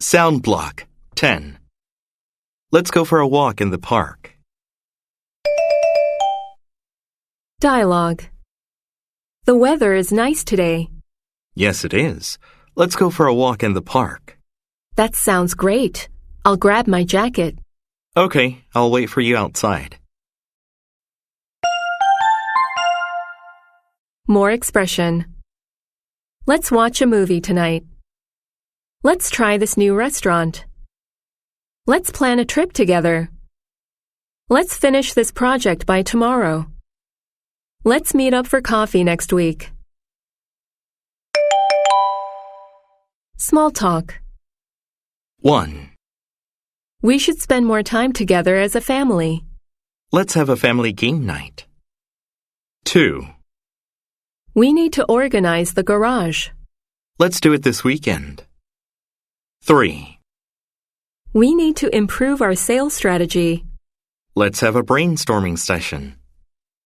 Sound block 10. Let's go for a walk in the park. Dialogue. The weather is nice today. Yes, it is. Let's go for a walk in the park. That sounds great. I'll grab my jacket. Okay, I'll wait for you outside. More expression. Let's watch a movie tonight. Let's try this new restaurant. Let's plan a trip together. Let's finish this project by tomorrow. Let's meet up for coffee next week. Small talk. 1. We should spend more time together as a family. Let's have a family game night. 2. We need to organize the garage. Let's do it this weekend. 3. We need to improve our sales strategy. Let's have a brainstorming session.